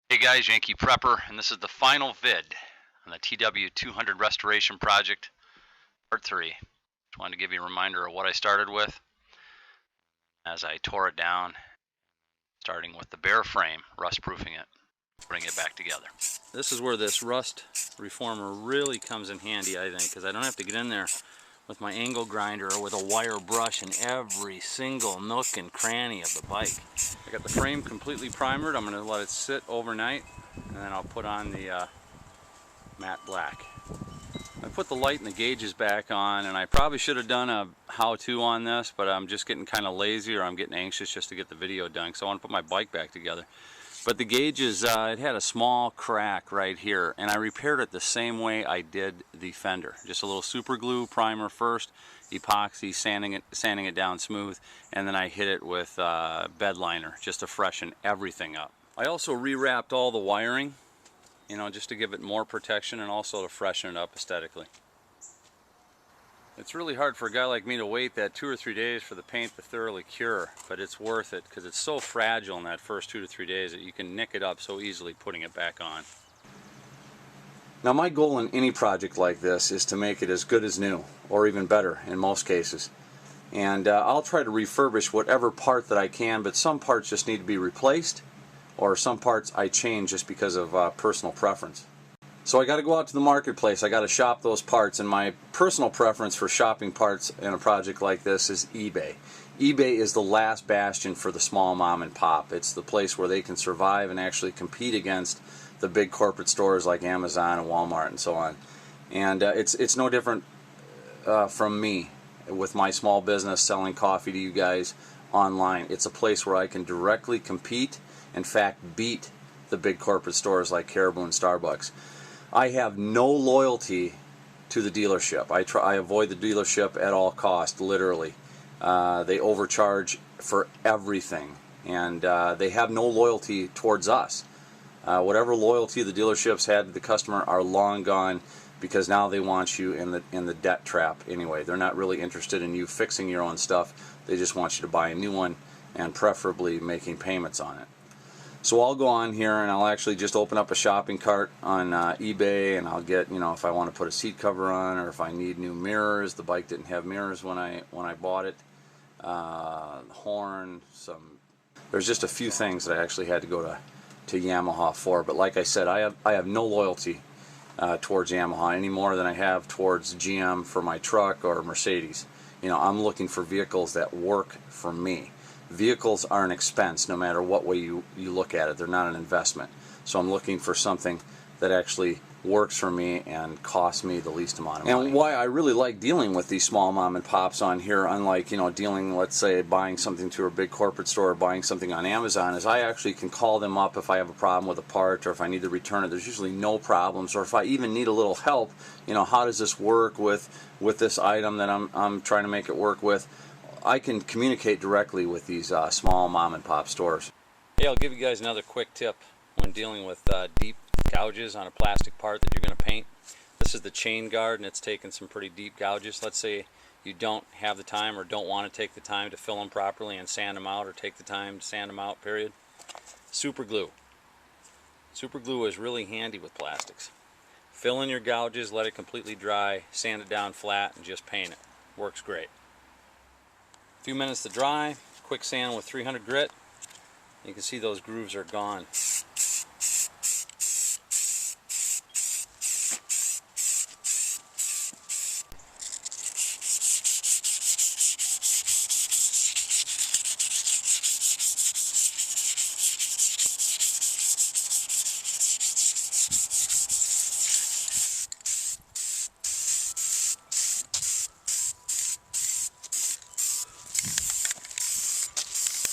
Hey guys, Yankee Prepper, and this is the final vid on the TW200 restoration project, part 3. Just wanted to give you a reminder of what I started with as I tore it down, starting with the bare frame, rust proofing it, putting it back together. This is where this rust reformer really comes in handy, I think, because I don't have to get in there with my angle grinder or with a wire brush in every single nook and cranny of the bike. I got the frame completely primered. I'm going to let it sit overnight, and then I'll put on the matte black. I put the light and the gauges back on, and I probably should have done a how-to on this, but I'm just getting kind of lazy, or I'm getting anxious just to get the video done, so I want to put my bike back together. But the gauges, it had a small crack right here, and I repaired it the same way I did the fender. Just a little super glue primer first, epoxy, sanding it down smooth, and then I hit it with bed liner just to freshen everything up. I also rewrapped all the wiring, you know, just to give it more protection and also to freshen it up aesthetically. It's really hard for a guy like me to wait that 2 or 3 days for the paint to thoroughly cure, but it's worth it because it's so fragile in that first 2 to 3 days that you can nick it up so easily putting it back on. Now my goal in any project like this is to make it as good as new, or even better in most cases. And I'll try to refurbish whatever part that I can, but some parts just need to be replaced, or some parts I change just because of personal preference. So I got to go out to the marketplace, I got to shop those parts, and my personal preference for shopping parts in a project like this is eBay. eBay is the last bastion for the small mom and pop. It's the place where they can survive and actually compete against the big corporate stores like Amazon and Walmart and so on. And it's no different from me with my small business selling coffee to you guys online. It's a place where I can directly compete, in fact beat the big corporate stores like Caribou and Starbucks. I have no loyalty to the dealership. I avoid the dealership at all costs, literally. They overcharge for everything, and they have no loyalty towards us. Whatever loyalty the dealerships had to the customer are long gone, because now they want you in the debt trap anyway. They're not really interested in you fixing your own stuff. They just want you to buy a new one, and preferably making payments on it. So I'll go on here and I'll actually just open up a shopping cart on eBay, and I'll get, you know, if I want to put a seat cover on, or if I need new mirrors. The bike didn't have mirrors when I bought it. Horn, there's just a few things that I actually had to go to Yamaha for. But like I said, I have no loyalty towards Yamaha any more than I have towards GM for my truck or Mercedes. You know, I'm looking for vehicles that work for me. Vehicles are an expense no matter what way you look at it. They're not an investment. So I'm looking for something that actually works for me and costs me the least amount of money. And why I really like dealing with these small mom and pops on here, unlike, you know, dealing, let's say, buying something through a big corporate store or buying something on Amazon, is I actually can call them up if I have a problem with a part, or if I need to return it. There's usually no problems. Or if I even need a little help, you know, how does this work with this item that I'm trying to make it work with, I can communicate directly with these small mom and pop stores. Hey, I'll give you guys another quick tip when dealing with deep gouges on a plastic part that you're going to paint. This is the chain guard, and it's taken some pretty deep gouges. Let's say you don't have the time or don't want to take the time to fill them properly and sand them out, or take the time to sand them out, period. Super glue. Super glue is really handy with plastics. Fill in your gouges, let it completely dry, sand it down flat, and just paint it. Works great. A few minutes to dry, quick sand with 300 grit. You can see those grooves are gone.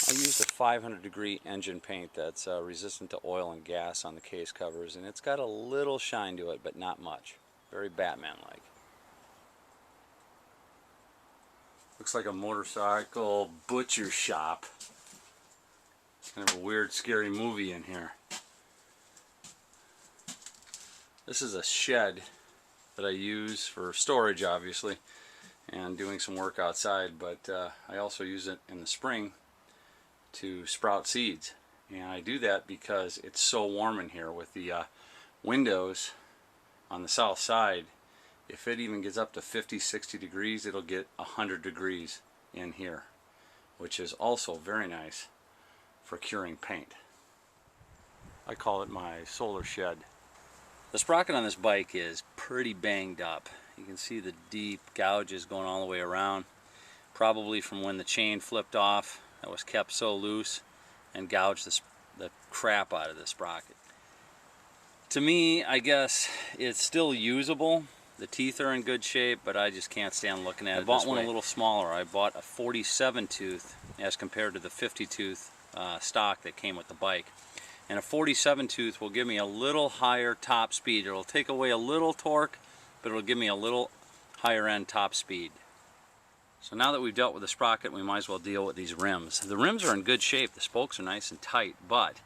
I used a 500-degree engine paint that's resistant to oil and gas on the case covers, and it's got a little shine to it, but not much. Very Batman-like. Looks like a motorcycle butcher shop. Kind of a weird, scary movie in here. This is a shed that I use for storage, obviously, and doing some work outside, but I also use it in the spring to sprout seeds. And I do that because it's so warm in here with the windows on the south side. If it even gets up to 50-60 degrees, it'll get 100 degrees in here, which is also very nice for curing paint. I call it my solar shed. The sprocket on this bike is pretty banged up. You can see the deep gouges going all the way around, probably from when the chain flipped off that was kept so loose and gouged the crap out of the sprocket. To me, I guess it's still usable. The teeth are in good shape, but I just can't stand looking at it. I bought one a little smaller. I bought a 47 tooth as compared to the 50 tooth stock that came with the bike. And a 47 tooth will give me a little higher top speed. It'll take away a little torque, but it'll give me a little higher end top speed. So now that we've dealt with the sprocket, we might as well deal with these rims. The rims are in good shape. The spokes are nice and tight, but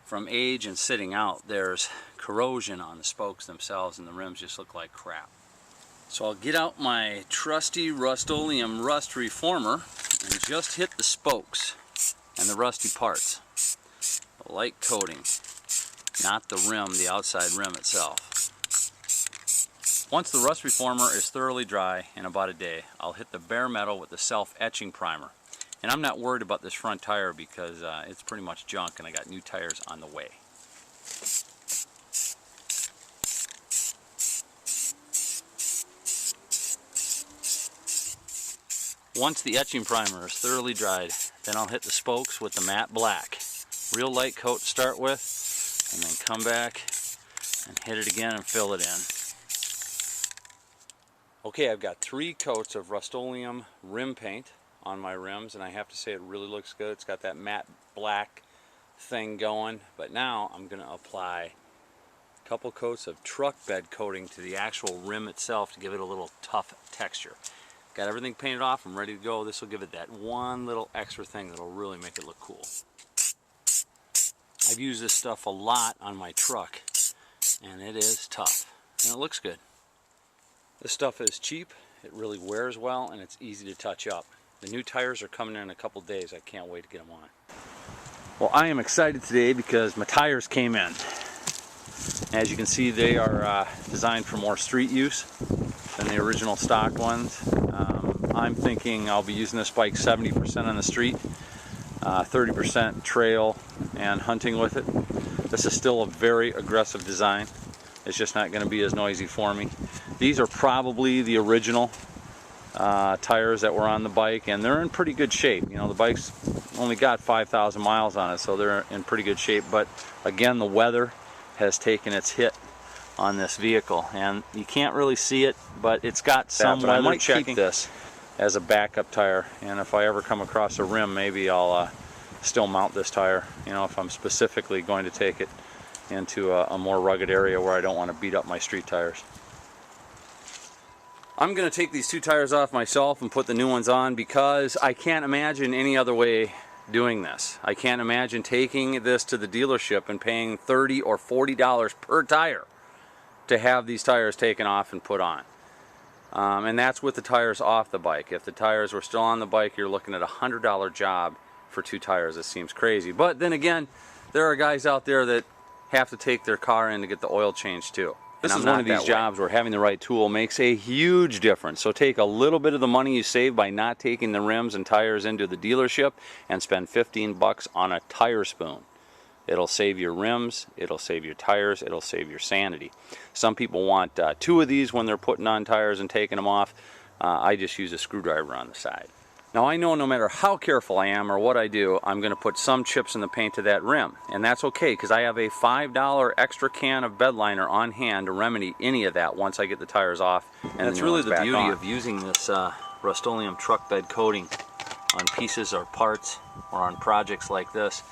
from age and sitting out, there's corrosion on the spokes themselves, and the rims just look like crap. So I'll get out my trusty Rust-Oleum rust reformer and just hit the spokes and the rusty parts. A light coating, not the rim, the outside rim itself. Once the rust reformer is thoroughly dry in about a day, I'll hit the bare metal with the self-etching primer. And I'm not worried about this front tire because it's pretty much junk and I got new tires on the way. Once the etching primer is thoroughly dried, then I'll hit the spokes with the matte black. Real light coat to start with, and then come back and hit it again and fill it in. Okay, I've got 3 coats of Rust-Oleum rim paint on my rims, and I have to say it really looks good. It's got that matte black thing going, but now I'm going to apply a couple coats of truck bed coating to the actual rim itself to give it a little tough texture. Got everything painted off, I'm ready to go. This will give it that one little extra thing that'll really make it look cool. I've used this stuff a lot on my truck, and it is tough, and it looks good. This stuff is cheap, it really wears well, and it's easy to touch up. The new tires are coming in a couple days. I can't wait to get them on. Well, I am excited today because my tires came in. As you can see, they are designed for more street use than the original stock ones. I'm thinking I'll be using this bike 70% on the street, 30% trail and hunting with it. This is still a very aggressive design. It's just not going to be as noisy for me. These are probably the original tires that were on the bike, and they're in pretty good shape. You know, the bike's only got 5,000 miles on it, so they're in pretty good shape. But again, the weather has taken its hit on this vehicle, and you can't really see it, but it's got some weather. I might keep this as a backup tire, and if I ever come across a rim, maybe I'll still mount this tire, you know, if I'm specifically going to take it into a more rugged area where I don't want to beat up my street tires. I'm going to take these 2 tires off myself and put the new ones on because I can't imagine any other way doing this. I can't imagine taking this to the dealership and paying $30 or $40 per tire to have these tires taken off and put on. And that's with the tires off the bike. If the tires were still on the bike, you're looking at a $100 job for 2 tires. It seems crazy. But then again, there are guys out there that have to take their car in to get the oil changed too. This is one of these jobs where having the right tool makes a huge difference. So take a little bit of the money you save by not taking the rims and tires into the dealership and spend 15 bucks on a tire spoon. It'll save your rims, it'll save your tires, it'll save your sanity. Some people want 2 of these when they're putting on tires and taking them off. I just use a screwdriver on the side. Now I know no matter how careful I am or what I do, I'm going to put some chips in the paint to that rim. And that's okay because I have a $5 extra can of bed liner on hand to remedy any of that once I get the tires off. And that's really the beauty of using this Rust-Oleum truck bed coating on pieces or parts or on projects like this.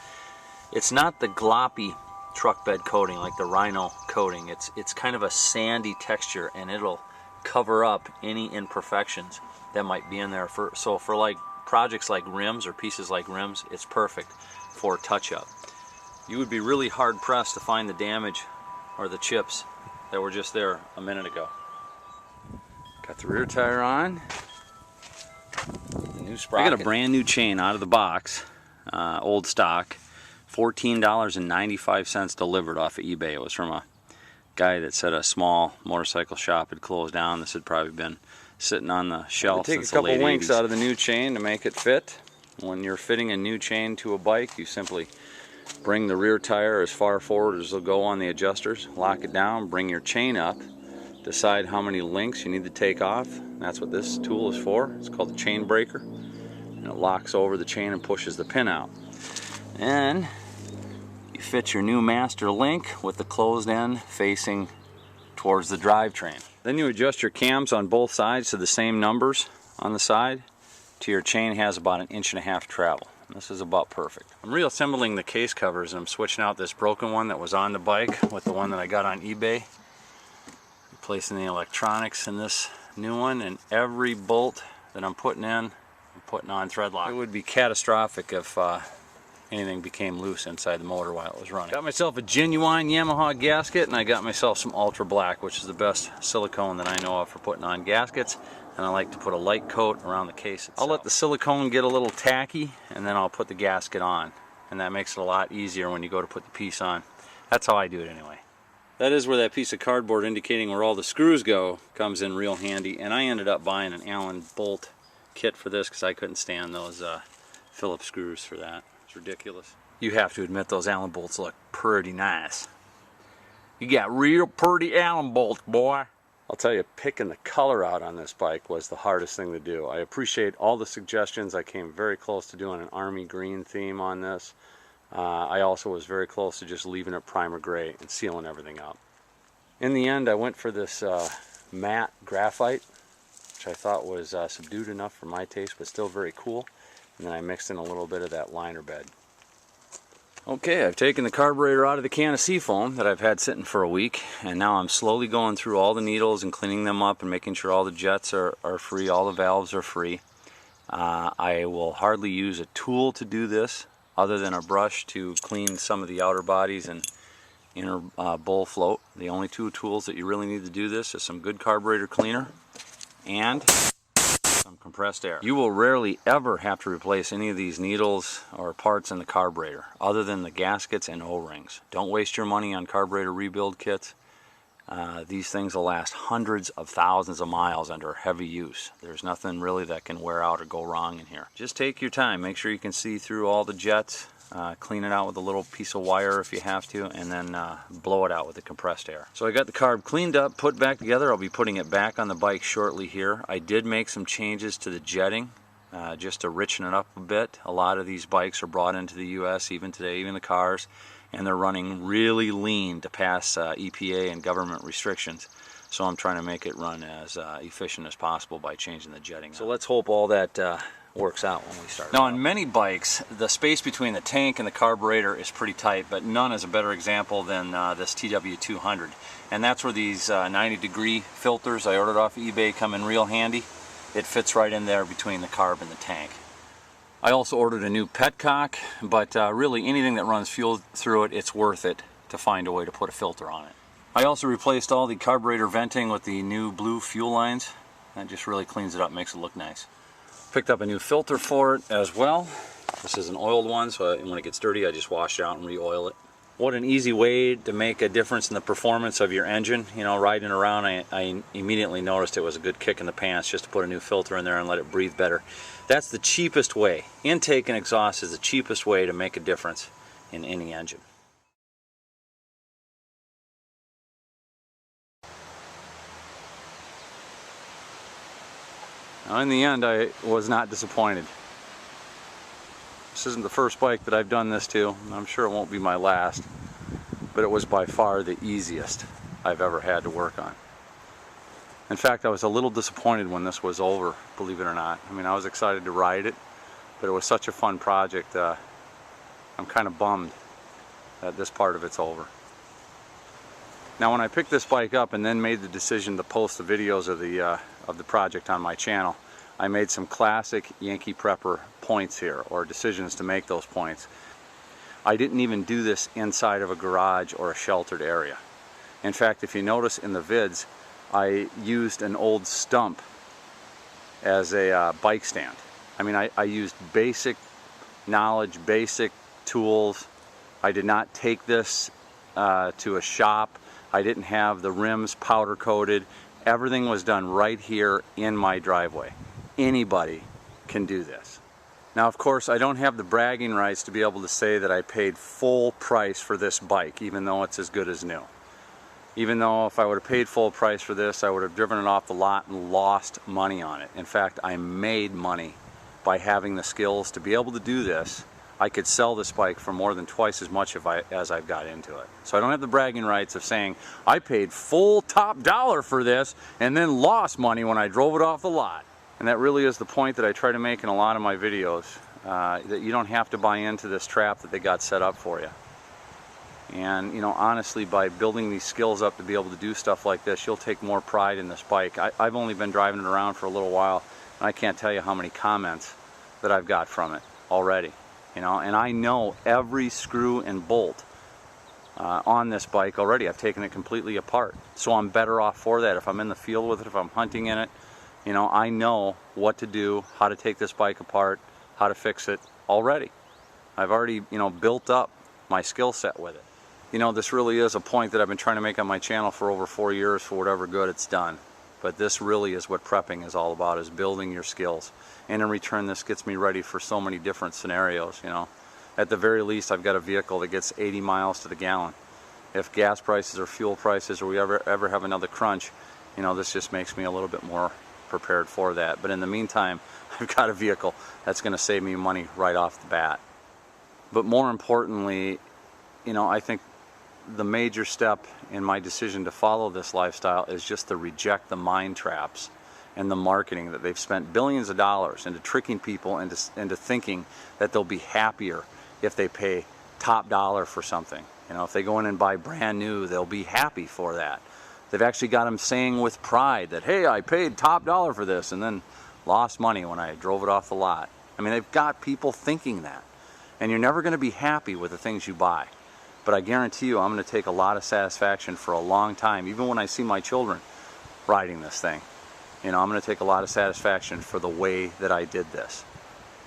It's not the gloppy truck bed coating like the Rhino coating. It's kind of a sandy texture, and it'll cover up any imperfections that might be in there. So for like projects like rims or pieces like rims, it's perfect for touch-up. You would be really hard pressed to find the damage or the chips that were just there a minute ago. Got the rear tire on. The new sprocket. I got a brand new chain out of the box, old stock, $14.95 delivered off of eBay. It was from a guy that said a small motorcycle shop had closed down. This had probably been sitting on the shelf since the late 80s. Take a couple links out of the new chain to make it fit. When you're fitting a new chain to a bike, you simply bring the rear tire as far forward as it'll go on the adjusters, lock it down, bring your chain up, decide how many links you need to take off. That's what this tool is for. It's called the chain breaker, and it locks over the chain and pushes the pin out. And you fit your new master link with the closed end facing towards the drivetrain. Then you adjust your cams on both sides to the same numbers on the side till your chain has about 1.5 inches travel. This is about perfect. I'm reassembling the case covers, and I'm switching out this broken one that was on the bike with the one that I got on eBay. Replacing the electronics in this new one, and every bolt that I'm putting in, I'm putting on thread lock. It would be catastrophic if anything became loose inside the motor while it was running. Got myself a genuine Yamaha gasket, and I got myself some Ultra Black, which is the best silicone that I know of for putting on gaskets. And I like to put a light coat around the case itself. I'll let the silicone get a little tacky, and then I'll put the gasket on. And that makes it a lot easier when you go to put the piece on. That's how I do it anyway. That is where that piece of cardboard indicating where all the screws go comes in real handy. And I ended up buying an Allen bolt kit for this because I couldn't stand those Phillips screws for that. It's ridiculous. You have to admit those Allen bolts look pretty nice. You got real pretty Allen bolts, boy. I'll tell you, picking the color out on this bike was the hardest thing to do. I appreciate all the suggestions. I came very close to doing an army green theme on this. I also was very close to just leaving it primer gray and sealing everything up. In the end, I went for this matte graphite, which I thought was subdued enough for my taste, but still very cool. And then I mixed in a little bit of that liner bed. Okay, I've taken the carburetor out of the can of seafoam that I've had sitting for a week, and now I'm slowly going through all the needles and cleaning them up and making sure all the jets are free, all the valves are free. I will hardly use a tool to do this other than a brush to clean some of the outer bodies and inner bowl float. The only two tools that you really need to do this is some good carburetor cleaner and some compressed air. You will rarely ever have to replace any of these needles or parts in the carburetor other than the gaskets and O-rings. Don't waste your money on carburetor rebuild kits. These things will last hundreds of thousands of miles under heavy use. There's nothing really that can wear out or go wrong in here. Just take your time. Make sure you can see through all the jets. Clean it out with a little piece of wire if you have to, and then blow it out with the compressed air. So I got the carb cleaned up, put back together. I'll be putting it back on the bike shortly here. I did make some changes to the jetting just to richen it up a bit. A lot of these bikes are brought into the US even today, even the cars, and they're running really lean to pass EPA and government restrictions. So I'm trying to make it run as efficient as possible by changing the jetting. So let's hope all that works out when we start. Now on many bikes, the space between the tank and the carburetor is pretty tight, but none is a better example than this TW200. And that's where these 90-degree filters I ordered off eBay come in real handy. It fits right in there between the carb and the tank. I also ordered a new petcock, but really anything that runs fuel through it, it's worth it to find a way to put a filter on it. I also replaced all the carburetor venting with the new blue fuel lines. That just really cleans it up, makes it look nice. Picked up a new filter for it as well. This is an oiled one, so when it gets dirty I just wash it out and re-oil it. What an easy way to make a difference in the performance of your engine. You know, riding around I immediately noticed it was a good kick in the pants just to put a new filter in there and let it breathe better. That's the cheapest way. Intake and exhaust is the cheapest way to make a difference in any engine. Now in the end, I was not disappointed. This isn't the first bike that I've done this to, and I'm sure it won't be my last, but it was by far the easiest I've ever had to work on. In fact, I was a little disappointed when this was over, believe it or not. I mean, I was excited to ride it, but it was such a fun project. I'm kind of bummed that this part of it's over. Now when I picked this bike up and then made the decision to post the videos of the project on my channel, I made some classic Yankee Prepper points here, or decisions to make those points. I didn't even do this inside of a garage or a sheltered area. In fact, if you notice in the vids, I used an old stump as a bike stand. I mean, I used basic knowledge, basic tools I did not take this to a shop. I didn't have the rims powder coated. Everything was done right here in my driveway. Anybody can do this. Now, of course, I don't have the bragging rights to be able to say that I paid full price for this bike, even though it's as good as new. Even though if I would have paid full price for this, I would have driven it off the lot and lost money on it. In fact, I made money by having the skills to be able to do this. I could sell this bike for more than twice as much as I've got into it. So I don't have the bragging rights of saying I paid full top dollar for this and then lost money when I drove it off the lot. And that really is the point that I try to make in a lot of my videos, that you don't have to buy into this trap that they got set up for you. And, you know, honestly, by building these skills up to be able to do stuff like this, you'll take more pride in this bike. I've only been driving it around for a little while, and I can't tell you how many comments that I've got from it already. You know, and I know every screw and bolt on this bike already. I've taken it completely apart. So I'm better off for that. If I'm in the field with it, if I'm hunting in it, you know, I know what to do, how to take this bike apart, how to fix it already. I've already, you know, built up my skill set with it. You know, this really is a point that I've been trying to make on my channel for over 4 years for whatever good it's done. But this really is what prepping is all about, is building your skills. And in return, this gets me ready for so many different scenarios, you know. At the very least, I've got a vehicle that gets 80 miles to the gallon. If gas prices or fuel prices or we ever have another crunch, you know, this just makes me a little bit more prepared for that. But in the meantime, I've got a vehicle that's going to save me money right off the bat. But more importantly, you know, I think the major step in my decision to follow this lifestyle is just to reject the mind traps and the marketing that they've spent billions of dollars into tricking people into thinking that they'll be happier if they pay top dollar for something. You know, if they go in and buy brand new, they'll be happy for that. They've actually got them saying with pride that, hey, I paid top dollar for this and then lost money when I drove it off the lot. I mean, they've got people thinking that. And you're never going to be happy with the things you buy. But I guarantee you I'm going to take a lot of satisfaction for a long time, even when I see my children riding this thing. You know, I'm going to take a lot of satisfaction for the way that I did this.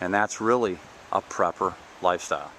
And that's really a prepper lifestyle.